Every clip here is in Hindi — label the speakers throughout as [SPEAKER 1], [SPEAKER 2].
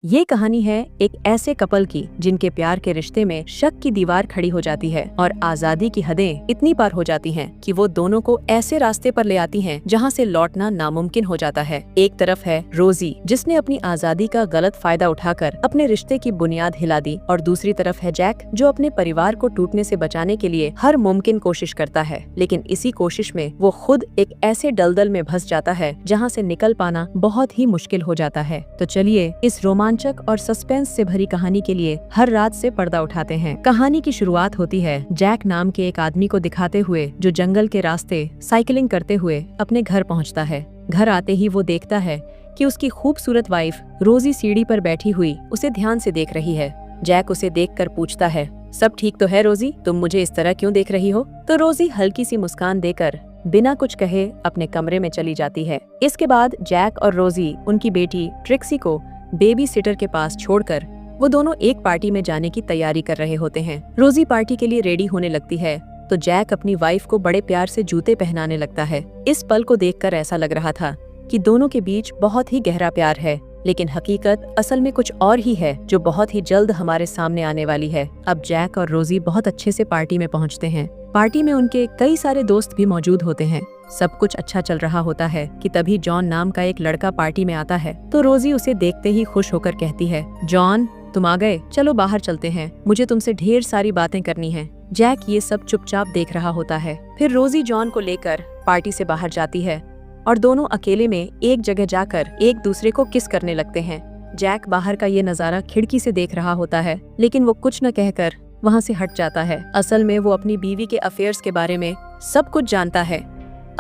[SPEAKER 1] ये कहानी है एक ऐसे कपल की जिनके प्यार के रिश्ते में शक की दीवार खड़ी हो जाती है और आजादी की हदें इतनी पार हो जाती हैं कि वो दोनों को ऐसे रास्ते पर ले आती हैं जहां से लौटना नामुमकिन हो जाता है। एक तरफ है रोजी, जिसने अपनी आजादी का गलत फायदा उठाकर अपने रिश्ते की बुनियाद हिला दी, और दूसरी तरफ है जैक, जो अपने परिवार को टूटने से बचाने के लिए हर मुमकिन कोशिश करता है। लेकिन इसी कोशिश में वो खुद एक ऐसे दलदल में फंस जाता है जहाँ से निकल पाना बहुत ही मुश्किल हो जाता है। तो चलिए इस रोमांचक और सस्पेंस से भरी कहानी के लिए हर रात से पर्दा उठाते हैं। कहानी की शुरुआत होती है जैक नाम के एक आदमी को दिखाते हुए, जो जंगल के रास्ते साइकिलिंग करते हुए अपने घर पहुंचता है। घर आते ही वो देखता है कि उसकी खूबसूरत वाइफ रोजी सीढ़ी पर बैठी हुई उसे ध्यान से देख रही है। जैक उसे देखकर पूछता है, सब ठीक तो है रोजी? तुम मुझे इस तरह क्यों देख रही हो? तो रोजी हल्की सी मुस्कान देकर बिना कुछ कहे अपने कमरे में चली जाती है। इसके बाद जैक और रोजी उनकी बेटी ट्रिक्सी को बेबी सिटर के पास छोड़कर वो दोनों एक पार्टी में जाने की तैयारी कर रहे होते हैं। रोजी पार्टी के लिए रेडी होने लगती है तो जैक अपनी वाइफ को बड़े प्यार से जूते पहनाने लगता है। इस पल को देखकर ऐसा लग रहा था कि दोनों के बीच बहुत ही गहरा प्यार है, लेकिन हकीकत असल में कुछ और ही है जो बहुत ही जल्द हमारे सामने आने वाली है। अब जैक और रोजी बहुत अच्छे से पार्टी में पहुंचते हैं। पार्टी में उनके कई सारे दोस्त भी मौजूद होते हैं। सब कुछ अच्छा चल रहा होता है कि तभी जॉन नाम का एक लड़का पार्टी में आता है। तो रोजी उसे देखते ही खुश होकर कहती है, जॉन तुम आ गए, चलो बाहर चलते हैं, मुझे तुमसे ढेर सारी बातें करनी है। जैक ये सब चुपचाप देख रहा होता है। फिर रोजी जॉन को लेकर पार्टी से बाहर जाती है और दोनों अकेले में एक जगह जाकर एक दूसरे को किस करने लगते हैं। जैक बाहर का ये नजारा खिड़की से देख रहा होता है, लेकिन वो कुछ न कहकर वहाँ से हट जाता है। असल में वो अपनी बीवी के अफेयर्स के बारे में सब कुछ जानता है।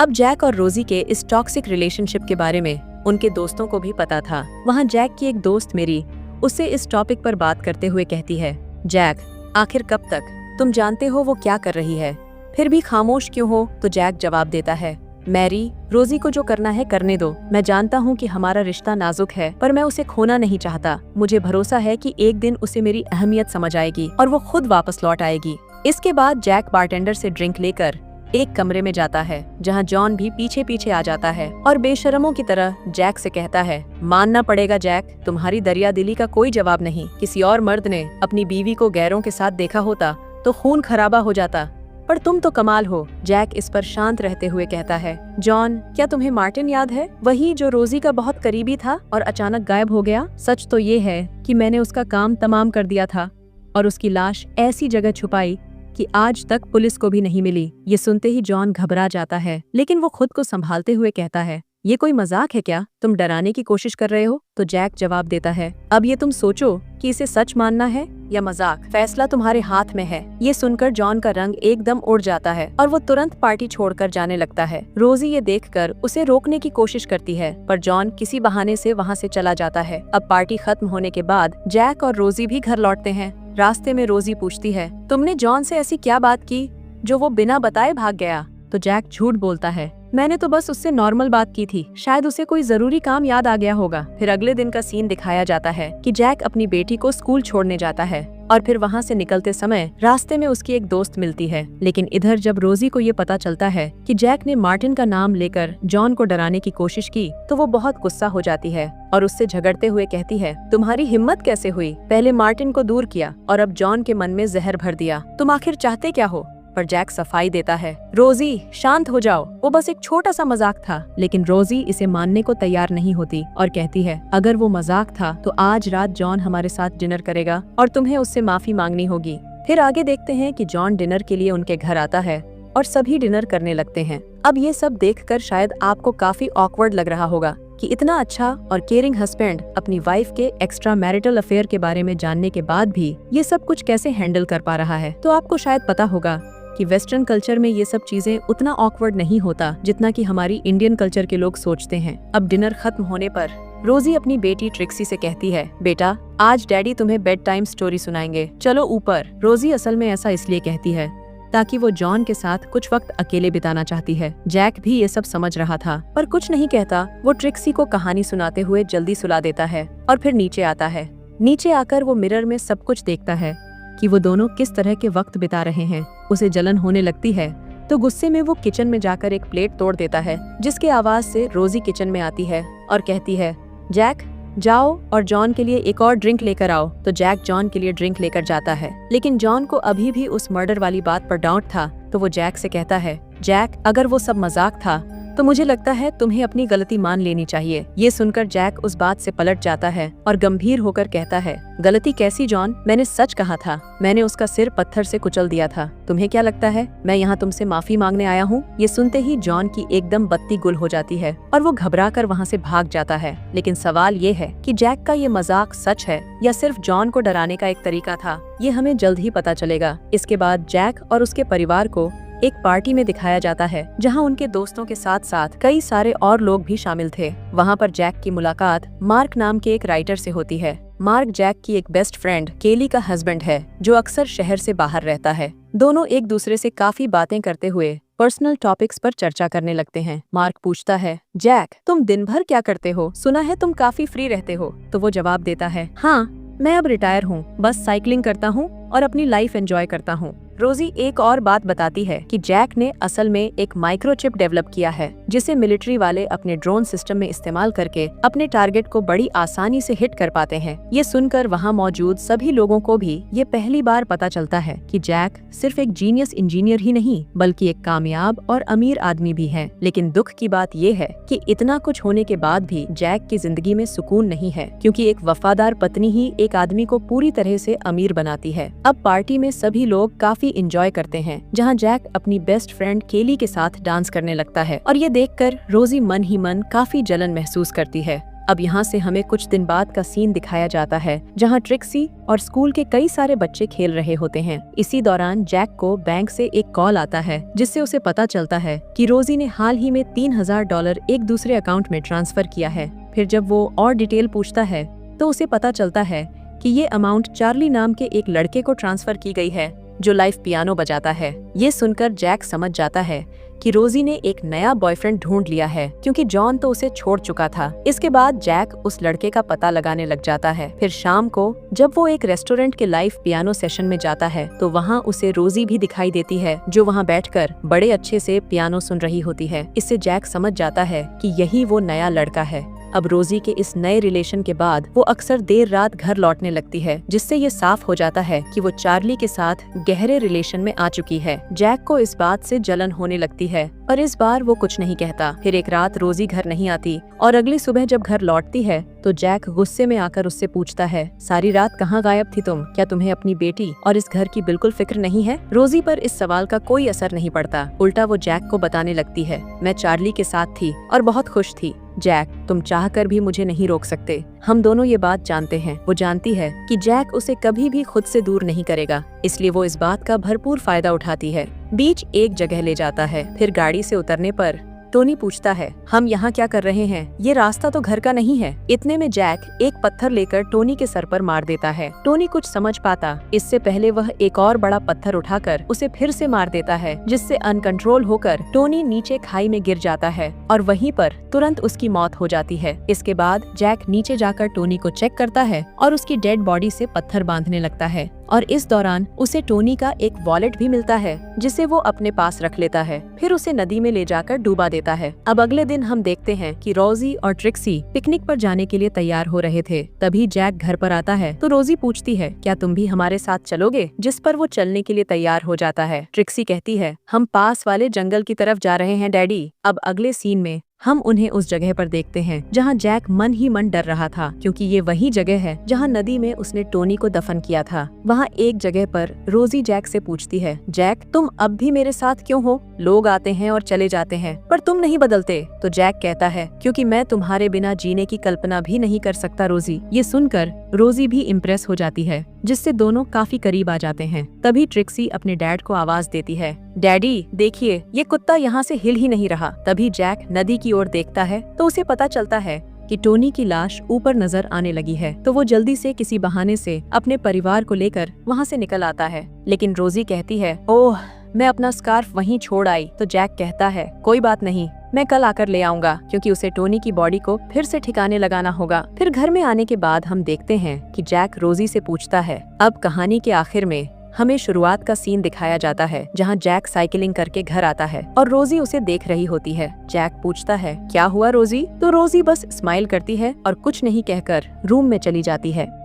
[SPEAKER 1] अब जैक और रोजी के इस टॉक्सिक रिलेशनशिप के बारे में उनके दोस्तों को भी पता था। वहाँ जैक की एक दोस्त मेरी उससे इस टॉपिक पर बात करते हुए कहती है, जैक आखिर कब तक? तुम जानते हो वो क्या कर रही है, फिर भी खामोश क्यों हो? तो जैक जवाब देता है, मैरी, रोजी को जो करना है करने दो। मैं जानता हूँ कि हमारा रिश्ता नाजुक है, पर मैं उसे खोना नहीं चाहता। मुझे भरोसा है कि एक दिन उसे मेरी अहमियत समझ आएगी और वो खुद वापस लौट आएगी। इसके बाद जैक बारटेंडर से ड्रिंक लेकर एक कमरे में जाता है, जहाँ जॉन भी पीछे पीछे आ जाता है और बेशरमों की तरह जैक से कहता है, मानना पड़ेगा जैक, तुम्हारी दरिया दिली का कोई जवाब नहीं। किसी और मर्द ने अपनी बीवी को गैरों के साथ देखा होता तो खून खराबा हो जाता, पर तुम तो कमाल हो। जैक इस पर शांत रहते हुए कहता है, जॉन क्या तुम्हें मार्टिन याद है? वही जो रोजी का बहुत करीबी था और अचानक गायब हो गया। सच तो ये है कि मैंने उसका काम तमाम कर दिया था और उसकी लाश ऐसी जगह छुपाई कि आज तक पुलिस को भी नहीं मिली। ये सुनते ही जॉन घबरा जाता है, लेकिन वो खुद को संभालते हुए कहता है, ये कोई मजाक है क्या? तुम डराने की कोशिश कर रहे हो? तो जैक जवाब देता है, अब ये तुम सोचो कि इसे सच मानना है या मजाक, फैसला तुम्हारे हाथ में है। ये सुनकर जॉन का रंग एकदम उड़ जाता है और वो तुरंत पार्टी छोड़कर जाने लगता है। रोजी ये देखकर उसे रोकने की कोशिश करती है, पर जॉन किसी बहाने से वहाँ से चला जाता है। अब पार्टी खत्म होने के बाद जैक और रोजी भी घर लौटते हैं। रास्ते में रोजी पूछती है, तुमने जॉन से ऐसी क्या बात की जो वो बिना बताए भाग गया? तो जैक झूठ बोलता है, मैंने तो बस उससे नॉर्मल बात की थी, शायद उसे कोई जरूरी काम याद आ गया होगा। फिर अगले दिन का सीन दिखाया जाता है कि जैक अपनी बेटी को स्कूल छोड़ने जाता है और फिर वहाँ से निकलते समय रास्ते में उसकी एक दोस्त मिलती है। लेकिन इधर जब रोजी को ये पता चलता है कि जैक ने मार्टिन का नाम लेकर जॉन को डराने की कोशिश की, तो वो बहुत गुस्सा हो जाती है और उससे झगड़ते हुए कहती है, तुम्हारी हिम्मत कैसे हुई? पहले मार्टिन को दूर किया और अब जॉन के मन में जहर भर दिया। तुम आखिर चाहते क्या हो? पर जैक सफाई देता है, रोजी शांत हो जाओ, वो बस एक छोटा सा मजाक था। लेकिन रोजी इसे मानने को तैयार नहीं होती और कहती है, अगर वो मजाक था तो आज रात जॉन हमारे साथ डिनर करेगा और तुम्हें उससे माफी मांगनी होगी। फिर आगे देखते हैं कि जॉन डिनर के लिए उनके घर आता है और सभी डिनर करने लगते हैं। अब ये सब देखकर शायद आपको काफी ऑकवर्ड लग रहा होगा कि इतना अच्छा और केयरिंग हस्बैंड अपनी वाइफ के एक्स्ट्रा मैरिटल अफेयर के बारे में जानने के बाद भी ये सब कुछ कैसे हैंडल कर पा रहा है। तो आपको शायद पता होगा कि वेस्टर्न कल्चर में ये सब चीजें उतना ऑकवर्ड नहीं होता जितना कि हमारी इंडियन कल्चर के लोग सोचते हैं। अब डिनर खत्म होने पर रोजी अपनी बेटी ट्रिक्सी से कहती है, बेटा आज डैडी तुम्हें बेड टाइम स्टोरी सुनाएंगे, चलो ऊपर। रोजी असल में ऐसा इसलिए कहती है ताकि वो जॉन के साथ कुछ वक्त अकेले बिताना चाहती है। जैक भी ये सब समझ रहा था पर कुछ नहीं कहता। वो ट्रिक्सी को कहानी सुनाते हुए जल्दी सुला देता है और फिर नीचे आता है। नीचे आकर वो मिरर में सब कुछ देखता है कि वो दोनों किस तरह के वक्त बिता रहे हैं। उसे जलन होने लगती है तो गुस्से में वो किचन में जाकर एक प्लेट तोड़ देता है, जिसके आवाज से रोजी किचन में आती है और कहती है, जैक जाओ और जॉन के लिए एक और ड्रिंक लेकर आओ। तो जैक जॉन के लिए ड्रिंक लेकर जाता है, लेकिन जॉन को अभी भी उस मर्डर वाली बात पर डाउट था। तो वो जैक से कहता है, जैक अगर वो सब मजाक था तो मुझे लगता है तुम्हें अपनी गलती मान लेनी चाहिए। ये सुनकर जैक उस बात से पलट जाता है और गंभीर होकर कहता है, गलती कैसी जॉन? मैंने सच कहा था, मैंने उसका सिर पत्थर से कुचल दिया था। तुम्हें क्या लगता है मैं यहाँ तुमसे माफी मांगने आया हूँ? ये सुनते ही जॉन की एकदम बत्ती गुल हो जाती है और वो घबराकर वहाँ से भाग जाता है। लेकिन सवाल ये है कि जैक का ये मजाक सच है या सिर्फ जॉन को डराने का एक तरीका था, ये हमें जल्द ही पता चलेगा। इसके बाद जैक और उसके परिवार को एक पार्टी में दिखाया जाता है जहां उनके दोस्तों के साथ साथ कई सारे और लोग भी शामिल थे। वहां पर जैक की मुलाकात मार्क नाम के एक राइटर से होती है। मार्क जैक की एक बेस्ट फ्रेंड केली का हस्बैंड है जो अक्सर शहर से बाहर रहता है। दोनों एक दूसरे से काफी बातें करते हुए पर्सनल टॉपिक्स पर चर्चा करने लगते हैं। मार्क पूछता है, जैक तुम दिन भर क्या करते हो? सुना है तुम काफी फ्री रहते हो। तो वो जवाब देता है, हाँ मैं अब रिटायर हूँ, बस साइकिलिंग करता हूँ और अपनी लाइफ एंजॉय करता हूँ। रोजी एक और बात बताती है कि जैक ने असल में एक माइक्रोचिप डेवलप किया है जिसे मिलिट्री वाले अपने ड्रोन सिस्टम में इस्तेमाल करके अपने टारगेट को बड़ी आसानी से हिट कर पाते हैं। ये सुनकर वहाँ मौजूद सभी लोगों को भी ये पहली बार पता चलता है कि जैक सिर्फ एक जीनियस इंजीनियर ही नहीं बल्कि एक कामयाब और अमीर आदमी भी है। लेकिन दुख की बात ये है कि इतना कुछ होने के बाद भी जैक की जिंदगी में सुकून नहीं है, क्योंकि एक वफादार पत्नी ही एक आदमी को पूरी तरह से अमीर बनाती है। अब पार्टी में सभी लोग काफी इंजॉय करते हैं, जहां जैक अपनी बेस्ट फ्रेंड केली के साथ डांस करने लगता है और ये देखकर रोजी मन ही मन काफी जलन महसूस करती है। अब यहाँ से हमें कुछ दिन बाद का सीन दिखाया जाता है जहाँ ट्रिक्सी और स्कूल के कई सारे बच्चे खेल रहे होते हैं। इसी दौरान जैक को बैंक से एक कॉल आता है जिससे उसे पता चलता है कि रोजी ने हाल ही में $3000 एक दूसरे अकाउंट में ट्रांसफर किया है। फिर जब वो और डिटेल पूछता है तो उसे पता चलता है कि ये अमाउंट चार्ली नाम के एक लड़के को ट्रांसफर की गई है जो लाइव पियानो बजाता है। ये सुनकर जैक समझ जाता है कि रोजी ने एक नया बॉयफ्रेंड ढूंढ लिया है, क्योंकि जॉन तो उसे छोड़ चुका था। इसके बाद जैक उस लड़के का पता लगाने लग जाता है। फिर शाम को जब वो एक रेस्टोरेंट के लाइव पियानो सेशन में जाता है तो वहाँ उसे रोजी भी दिखाई देती है जो वहाँ बैठकर बड़े अच्छे से पियानो सुन रही होती है। इससे जैक समझ जाता है कि यही वो नया लड़का है। अब रोजी के इस नए रिलेशन के बाद वो अक्सर देर रात घर लौटने लगती है, जिससे ये साफ हो जाता है कि वो चार्ली के साथ गहरे रिलेशन में आ चुकी है। जैक को इस बात से जलन होने लगती है और इस बार वो कुछ नहीं कहता। फिर एक रात रोजी घर नहीं आती और अगली सुबह जब घर लौटती है तो जैक गुस्से में आकर उससे पूछता है, सारी रात कहाँ गायब थी तुम? क्या तुम्हें अपनी बेटी और इस घर की बिल्कुल फिक्र नहीं है? रोजी पर इस सवाल का कोई असर नहीं पड़ता। उल्टा वो जैक को बताने लगती है, मैं चार्ली के साथ थी और बहुत खुश थी। जैक तुम चाहकर भी मुझे नहीं रोक सकते। हम दोनों ये बात जानते हैं। वो जानती है कि जैक उसे कभी भी खुद से दूर नहीं करेगा, इसलिए वो इस बात का भरपूर फायदा उठाती है। बीच एक जगह ले जाता है। फिर गाड़ी से उतरने पर टोनी पूछता है, हम यहाँ क्या कर रहे हैं? ये रास्ता तो घर का नहीं है। इतने में जैक एक पत्थर लेकर टोनी के सर पर मार देता है। टोनी कुछ समझ पाता इससे पहले वह एक और बड़ा पत्थर उठाकर उसे फिर से मार देता है, जिससे अनकंट्रोल होकर टोनी नीचे खाई में गिर जाता है और वहीं पर तुरंत उसकी मौत हो जाती है। इसके बाद जैक नीचे जाकर टोनी को चेक करता है और उसकी डेड बॉडी से पत्थर बांधने लगता है और इस दौरान उसे टोनी का एक वॉलेट भी मिलता है जिसे वो अपने पास रख लेता है। फिर उसे नदी में ले जाकर डूबा देता है। अब अगले दिन हम देखते हैं कि रोजी और ट्रिक्सी पिकनिक पर जाने के लिए तैयार हो रहे थे। तभी जैक घर पर आता है तो रोजी पूछती है, क्या तुम भी हमारे साथ चलोगे? जिस पर वो चलने के लिए तैयार हो जाता है। ट्रिक्सी कहती है, हम पास वाले जंगल की तरफ जा रहे हैं डैडी। अब अगले सीन में हम उन्हें उस जगह पर देखते हैं जहां जैक मन ही मन डर रहा था, क्योंकि ये वही जगह है जहां नदी में उसने टोनी को दफन किया था। वहां एक जगह पर रोजी जैक से पूछती है, जैक तुम अब भी मेरे साथ क्यों हो? लोग आते हैं और चले जाते हैं पर तुम नहीं बदलते। तो जैक कहता है, क्योंकि मैं तुम्हारे बिना जीने की कल्पना भी नहीं कर सकता रोजी। ये सुनकर रोजी भी इम्प्रेस हो जाती है, जिससे दोनों काफी करीब आ जाते हैं। तभी ट्रिक्सी अपने डैड को आवाज देती है, डैडी देखिए ये कुत्ता यहाँ से हिल ही नहीं रहा। तभी जैक नदी की ओर देखता है तो उसे पता चलता है कि टोनी की लाश ऊपर नजर आने लगी है। तो वो जल्दी से किसी बहाने से अपने परिवार को लेकर वहाँ से निकल आता है। लेकिन रोजी कहती है, ओह मैं अपना स्कार्फ वहीं छोड़ आई। तो जैक कहता है, कोई बात नहीं, मैं कल आकर ले आऊंगा, क्योंकि उसे टोनी की बॉडी को फिर से ठिकाने लगाना होगा। फिर घर में आने के बाद हम देखते हैं कि जैक रोजी से पूछता है, अब कहानी के आखिर में हमें शुरुआत का सीन दिखाया जाता है जहाँ जैक साइकिलिंग करके घर आता है और रोजी उसे देख रही होती है। जैक पूछता है, क्या हुआ रोजी? तो रोजी बस स्माइल करती है और कुछ नहीं कहकर रूम में चली जाती है।